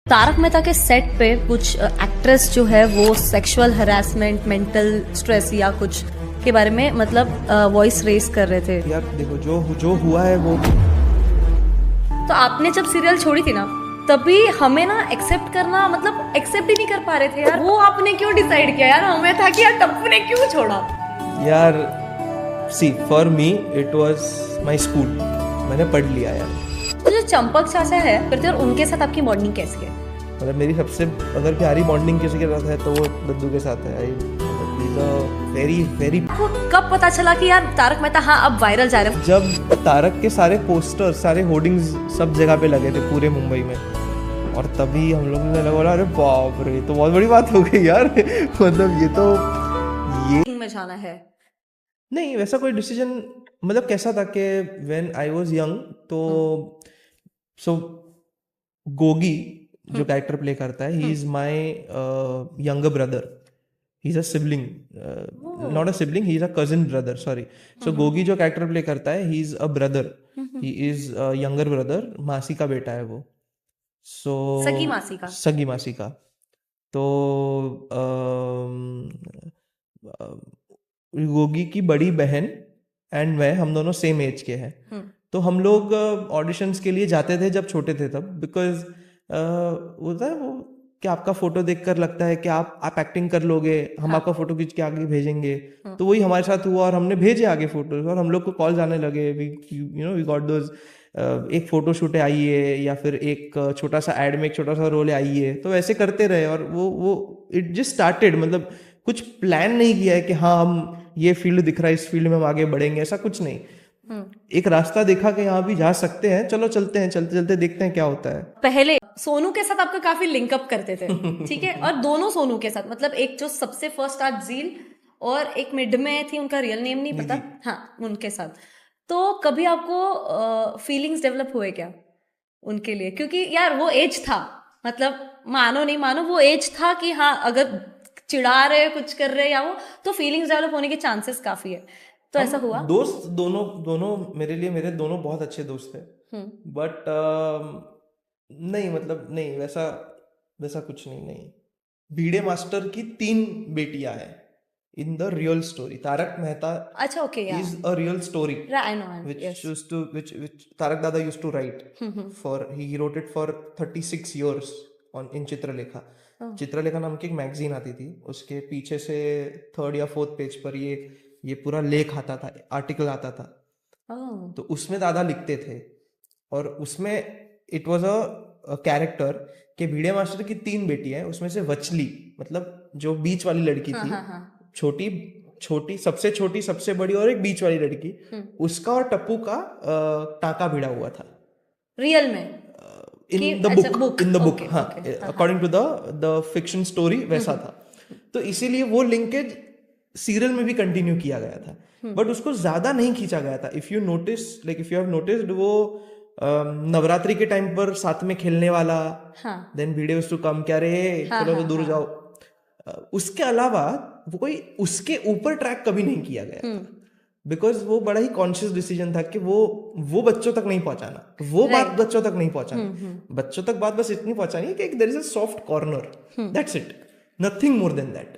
तारक मेहता के सेट पे कुछ एक्ट्रेस जो है वो सेक्सुअल हरासमेंट, मेंटल स्ट्रेस या कुछ के बारे में मतलब वॉइस रेस कर रहे थे। यार देखो जो हुआ है वो तो आपने जब सीरियल छोड़ी थी ना तभी हमें ना एक्सेप्ट करना मतलब एक्सेप्ट ही नहीं कर पा रहे थे यार। वो आपने क्यों डिसाइड किया यार? हमें था कि यार टप्पू ने क्यों छोड़ा यार। See for me it was my school, मैंने पढ़ लिया यार। तो जो चंपक चाचा है फिर और उनके साथ आपकी बॉन्डिंग कैसी है? मतलब मेरी सबसे अगर प्यारी बॉन्डिंग किसी के साथ है तो वो दद्दू के साथ है। I very very. आपको कब पता चला कि यार तारक मेहता हाँ अब वायरल जा रहे हैं? जब तारक के सारे पोस्टर, सारे होर्डिंग्स सब जगह पे लगे थे पूरे मुंबई में, और तभी हम लोगों ने बोला अरे बाप रे, तो बहुत बड़ी बात हो गई यार। मतलब ये में जाना है नहीं, वैसा कोई डिसीजन मतलब कैसा था कि व्हेन आई वाज यंग तो सो गोगी जो कैरेक्टर प्ले करता है, he is my younger brother, he is a sibling, not a sibling, he is a cousin brother, sorry. So Gogi जो कैरेक्टर प्ले करता है, he is a brother, he is younger brother, मासी का बेटा है वो। सो सगी मासी का तो गोगी की बड़ी बहन एंड मैं, हम दोनों सेम एज के हैं। तो हम लोग ऑडिशंस के लिए जाते थे जब छोटे थे तब, बिकॉज होता है वो कि आपका फोटो देखकर लगता है कि आप एक्टिंग कर लोगे, हम आपका फोटो खींच के आगे भेजेंगे। तो वही हमारे साथ हुआ और हमने भेजे आगे फोटोज और हम लोग को कॉल्स आने लगे, वी गॉट दोज, एक फोटो शूट आइए या फिर एक छोटा सा एड में एक छोटा सा रोल आइए। तो ऐसे करते रहे और वो इट जस्ट स्टार्टेड। मतलब कुछ प्लान नहीं किया है कि हाँ हम ये फील्ड दिख रहा है, इस फील्ड में हम आगे बढ़ेंगे, ऐसा कुछ नहीं। एक रास्ता देखा कि यहाँ भी जा सकते हैं, चलो चलते हैं, चलते चलते देखते हैं क्या होता है। पहले सोनू के साथ आपका काफी लिंकअप करते थे, ठीक है? और दोनों सोनू के साथ, मतलब एक जो सबसे फर्स्ट आज झील और एक मिड में थी, उनका रियल नेम नहीं पता, हाँ उनके साथ। तो कभी आपको फीलिंग्स डेवलप हुए क्या उनके लिए? क्योंकि यार वो एज था, मतलब मानो नहीं मानो वो एज था कि हाँ अगर चिढ़ा रहे कुछ कर रहे या वो, तो फीलिंग्स डेवलप होने के चांसेस काफी है। तो ऐसा हुआ? दोस्त दोनों मेरे लिए, मेरे दोनों बहुत अच्छे दोस्त थे, बट नहीं मतलब नहीं, वैसा कुछ नहीं। भिड़े मास्टर की 3 बेटियां हैं in the real story. Tarak Mehta अच्छा okay is a real story I know, which Tarak Dada used to write for, he wrote it for 36 years on in Chitralekha. Chitralekha नाम की एक मैगजीन आती थी, उसके पीछे से 3rd या 4th पेज पर ये पूरा लेख आता था, आर्टिकल आता था। तो उसमें दादा लिखते थे और उसमें इट वाज अ कैरेक्टर के भिड़े मास्टर की 3 बेटी है, उसमें से वचली मतलब जो बीच वाली लड़की थी, छोटी सबसे छोटी, सबसे बड़ी और एक बीच वाली लड़की, उसका और टप्पू का टाका भिड़ा हुआ था रियल में, इन द बुक। हाँ, according to the fiction story वैसा था। तो इसीलिए वो लिंकेज सीरियल में भी कंटिन्यू किया गया था, बट उसको ज्यादा नहीं खींचा गया था। इफ यू हैव नोटिस्ड, वो नवरात्रि के टाइम पर साथ में खेलने वाला, देन वीडियोस टू कम, क्या रे चलो तो दूर जाओ, उसके अलावा वो कोई उसके ऊपर ट्रैक कभी नहीं किया गया था, बिकॉज वो बड़ा ही कॉन्शियस डिसीजन था कि वो बच्चों तक नहीं पहुंचाना, वो बात बच्चों तक नहीं पहुंचानी। बच्चों तक बात बस इतनी पहुंचानी है कि there is a soft corner, that's it, nothing more than that.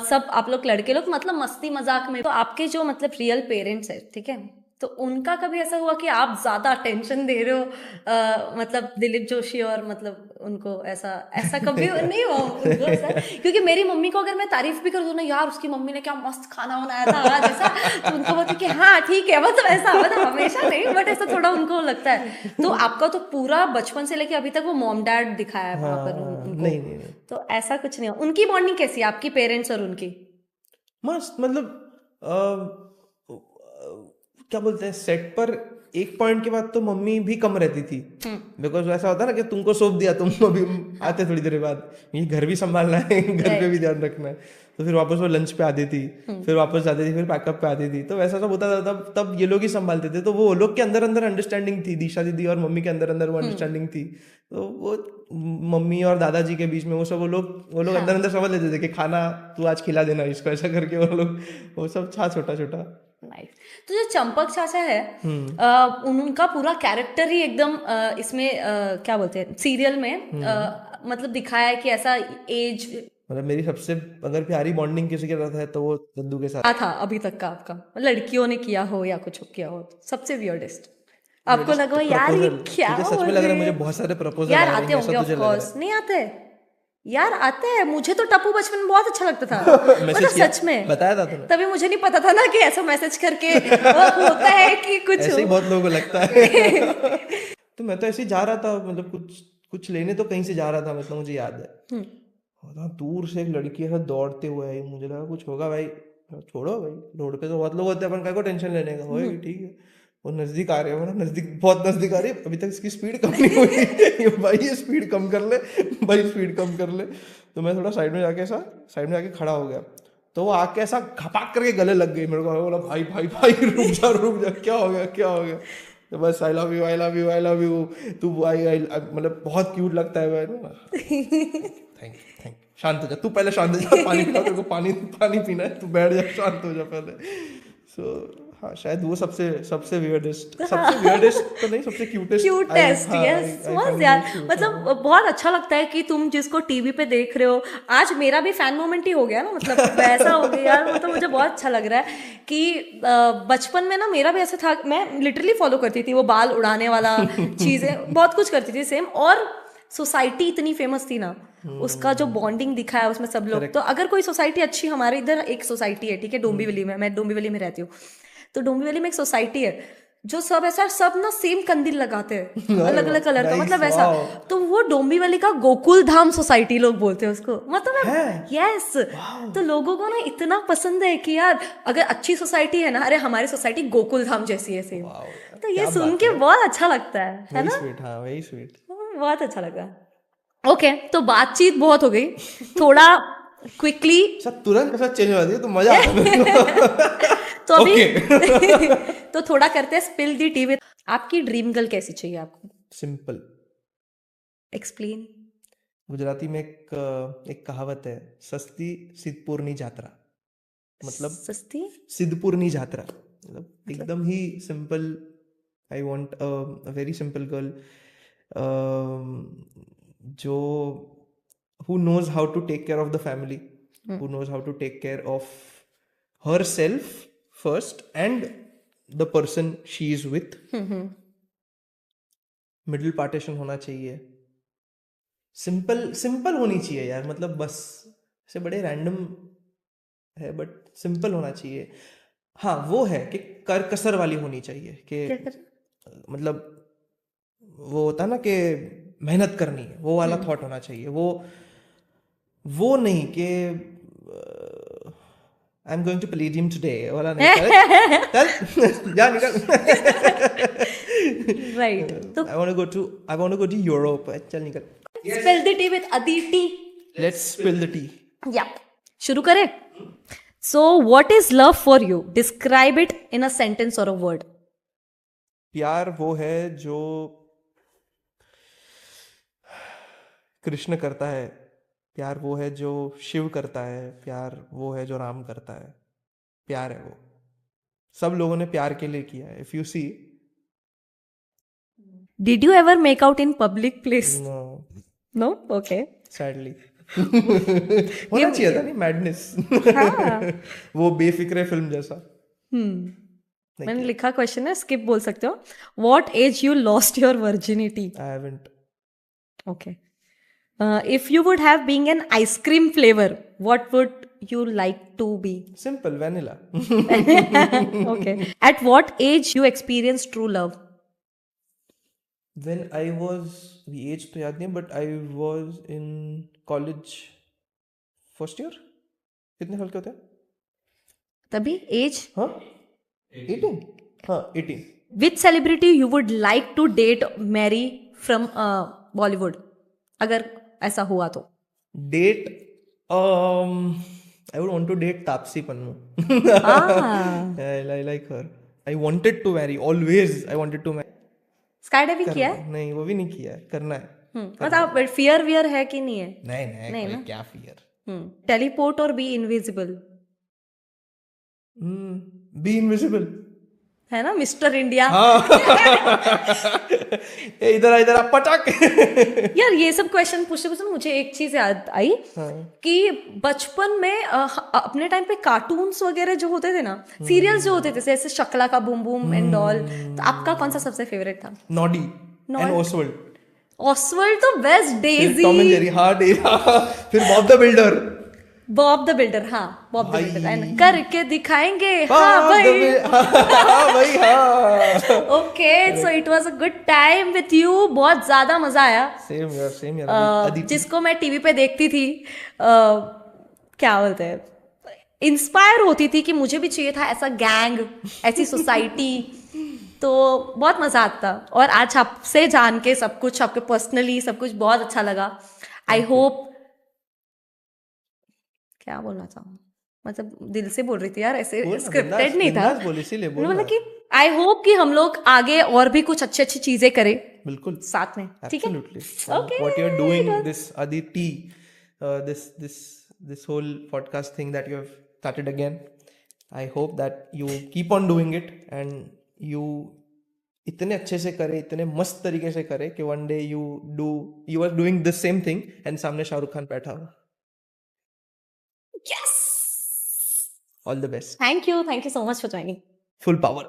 सब आप लोग लड़के लोग मतलब मस्ती मजाक में, तो आपके जो मतलब रियल पेरेंट्स है, ठीक है, तो उनका कभी ऐसा हुआ कि आप ज्यादा अटेंशन दे रहे हो मतलब दिलीप जोशी, और मतलब उनको ऐसा कभी नहीं हुआ उनको ऐसा? क्योंकि मेरी मम्मी को अगर मैं तारीफ भी कर दूं ना, यार उसकी मम्मी ने क्या मस्त खाना बनाया था आज ऐसा, तो उनको बोलती कि हाँ ठीक है, मतलब ऐसा मतलब हमेशा नहीं, बट ऐसा थोड़ा उनको लगता है। तो आपका तो पूरा बचपन से लेके अभी तक वो मॉम डैड दिखाया है वहां पर उनको। नहीं, तो ऐसा कुछ नहीं हुआ। उनकी बॉन्डिंग कैसी है आपकी पेरेंट्स और उनकी? मस्त, मतलब क्या बोलते हैं, सेट पर एक पॉइंट के बाद तो मम्मी भी कम रहती थी, बिकॉज ऐसा होता है ना कि तुमको सौंप दिया, तुम अभी आते थोड़ी देर बाद, ये घर भी संभालना है, घर पे भी ध्यान रखना है, तो फिर वापस वो लंच पे आती थी, फिर वापस जाती थी, फिर पैकअप पे आती थी, तो वैसा सब होता था। तब ये लोग ही संभालते थे, तो वो लोग के अंदर अंडरस्टैंडिंग थी, दिशा दीदी और मम्मी के अंदर वो अंडरस्टैंडिंग थी। तो वो मम्मी और दादाजी के बीच में वो लोग अंदर समझ लेते थे कि खाना तू आज खिला देना इसको, ऐसा करके वो सब था छोटा छोटा। तो जो चंपक चाचा है, उनका पूरा कैरेक्टर ही एकदम इसमें क्या बोलते हैं सीरियल में मतलब दिखाया है कि ऐसा एज मतलब मेरी सबसे अगर प्यारी बॉन्डिंग किसी के साथ है तो वो दद्दू के साथ। क्या था अभी तक का आपका, लड़कियों ने किया हो या कुछ किया हो सबसे वियर्डेस्ट आपको लगा हो यार ये प्रपोजल क्या तुझे सच बोल में लग रहा रहे है मुझे हैं? बहुत सारे प्रपोजल यार आ रहे आते हैं होंगे ऐसा ऑफ तुझे लग कोर्स, रहा नहीं आते यार, आते हैं। मुझे तो टप्पू बचपन में बहुत अच्छा लगता था है? मतलब मैसेज किया, सच में बताया था तूने? तभी मुझे नहीं पता था ना कि ऐसा मैसेज करके वो होता है कि कुछ ऐसे ही हो। बहुत लोगों को लगता है। तो मैं तो ऐसे ही जा रहा था, मतलब कुछ कुछ लेने तो कहीं से जा रहा था, मतलब मुझे याद है। और ना दूर से एक लड़की ऐसा दौड़ते हुए आई, मुझे लगा कुछ होगा भाई, छोड़ो भाई, रोड पे तो बहुत लोग होते हैं, अपन काय को टेंशन लेने का, होएगी ठीक है। वो नजदीक आ रहे हो ना, नजदीक, बहुत नजदीक आ रही है, अभी तक इसकी स्पीड कम नहीं हुई। भाई ये स्पीड कम कर ले, भाई स्पीड कम कर ले। तो मैं थोड़ा साइड में जाके ऐसा साइड में जाके खड़ा हो गया, तो वो आके ऐसा घपाक करके गले लग गई मेरे को। मैं बोला भाई भाई भाई रुक जा, क्या हो गया क्या हो गया? तो बस I love you I love you I love you, तू आई मतलब बहुत क्यूट लगता है भाई। थैंक यू शांत हो जा, तू पहले शांत हो जा, पानी पिला, तेरे को पानी पानी पीना है, तू बैठ जा, शांत हो जा पहले। सो हाँ, शायद वो सबसे सबसे वियर्डेस्ट तो नहीं, सबसे क्यूटेस्ट। क्यूटेस्ट, हाँ, यस आई बस फाइंड यार, वेरी क्यूट। मतलब बहुत अच्छा लगता है कि तुम जिसको टीवी पे देख रहे हो, आज मेरा भी फैन मोमेंट ही हो गया ना, मतलब वैसा हो गया यार। मतलब मुझे बहुत अच्छा लग रहा है कि बचपन में ना मेरा भी ऐसा था, मैं लिटरली फॉलो करती थी वो बाल उड़ाने वाला चीजें, बहुत कुछ करती थी सेम। और सोसाइटी इतनी फेमस थी ना, उसका जो बॉन्डिंग दिखाया उसमें सब लोग। Correct. तो अगर कोई सोसाइटी अच्छी, हमारे इधर एक सोसाइटी है ठीक है, डोंबिवली में, मैं डोंबिवली में रहती हूँ। तो डोंबिवली में एक सोसाइटी है जो सब ऐसा सब ना सेम कंदील लगाते हैं अलग अलग कलर का, Nice, मतलब ऐसा। wow. तो वो डोंबिवली का गोकुल धाम सोसाइटी लोग बोलते हैं उसको, मतलब है? यस। तो लोगों को ना इतना पसंद है कि यार अगर अच्छी सोसाइटी है ना, अरे हमारी सोसाइटी गोकुल धाम जैसी है सेम। Wow, तो ये क्या सुन बात के है। बहुत अच्छा लगता है वेरी ना? स्वीट, हाँ वेरी स्वीट। बहुत अच्छा लगा। ओके, तो बातचीत बहुत हो गई, थोड़ा क्विकली। सब तुरंत ऐसा चेंज हो जाती है तो मजा आता है मेरे को। तो अभी ओके। तो थोड़ा करते हैं स्पिल दी टी। विद आपकी ड्रीम गर्ल कैसी चाहिए आपको? सिंपल। एक्सप्लेन। गुजराती में एक कहावत है, सस्ती सिद्धपुरनी जात्रा। मतलब सस्ती सिद्धपुरनी जात्रा, मतलब मतलब एकदम ही simple. I want a very simple girl, जो who knows how to take care of the family, who knows how to take care of herself first and the person she is with. Middle partition होना चाहिए, simple simple होनी चाहिए यार, मतलब बस ऐसे बड़े रैंडम है बट सिंपल होना चाहिए। हाँ वो है कि कर कसर वाली होनी चाहिए, कि क्या कर मतलब वो होता है ना कि मेहनत करनी है, वो वाला थॉट होना चाहिए। वो नहीं कि I am going to play gym today वाला नहीं। चल जा निकल। राइट। तो I want to go to Europe, चल निकल। Spill the tea with Aditi. Let's spill the tea. या शुरू करें। So what is love for you? Describe it in a sentence और अ वर्ड। प्यार वो है जो कृष्ण करता है, प्यार वो है जो शिव करता है, प्यार वो है जो राम करता है। प्यार है वो, सब लोगों ने प्यार के लिए किया है। If you see. Did you ever make out in public place? No, no, okay. Sadly. होना चाहिए था नहीं, मैडनेस। वो बेफिक्रे फिल्म जैसा। नहीं मैंने किया। लिखा क्वेश्चन है, स्किप बोल सकते हो। What age you lost your virginity? I haven't. Okay. If you would have being an ice cream flavor, what would you like to be? Simple, vanilla. Okay. At what age you experienced true love? When I was, the age तो याद नहीं, but I was in college first year. कितने साल के होते हैं? तभी age? हाँ 18। हाँ 18। Which celebrity you would like to date, marry from Bollywood? अगर ऐसा हुआ तो date, I would want to date Taapsee Pannu. I like her. I wanted to marry, always I wanted to marry। Sky diving करना किया है? है? नहीं वो भी नहीं किया है, करना है। मतलब फियर वियर है कि नहीं है? नहीं नहीं, नहीं कोई ना? क्या फियर। टेलीपोर्ट और बी इनविजिबल? Be invisible. है ना, मिस्टर इंडिया। ए, इधर इधर आप पटाक। यार ये सब क्वेश्चन पूछते पूछते मुझे एक चीज याद आई कि बचपन में अपने टाइम पे कार्टून्स वगैरह जो होते थे ना, सीरियल्स जो होते थे जैसे शकला का बूम बूम एंड ऑल, तो आपका कौन सा सबसे फेवरेट था? Noddy and Oswald. ऑसवर्ल्ड तो best, Daisy, Tom and Jerry, हाँ फिर Bob the builder. Bob the builder, हाँ बॉब द भाई। बिल्डर एंड करके दिखाएंगे, हाँ हाँ भाई। भाई हाँ। Okay, so it was a good time with you, बहुत ज्यादा मजा आया। सेम यार जिसको मैं टीवी पे देखती थी, क्या बोलते हैं, इंस्पायर होती थी कि मुझे भी चाहिए था ऐसा गैंग, ऐसी सोसाइटी, तो बहुत मजा आता। और आज आपसे जान के सब कुछ, आपके पर्सनली सब कुछ बहुत अच्छा लगा। आई होप, क्या बोलना चाहूँ, मतलब दिल से बोल रही थी यार, ऐसे स्क्रिप्टेड नहीं था, बोल इसीलिए बोल मतलब कि आई होप कि हम लोग आगे और भी कुछ अच्छी अच्छी चीजें करें बिल्कुल साथ में, ठीक है? Absolutely. Okay, What you're it doing, was- this Aditi, this whole podcast thing that you have started again. I hope that you keep on doing it and you इतने अच्छे से करे, इतने मस्त तरीके से करे कि one day you are doing the same thing and सामने शाहरुख खान बैठा हो. Yes! All the best. Thank you so much for joining. Full power.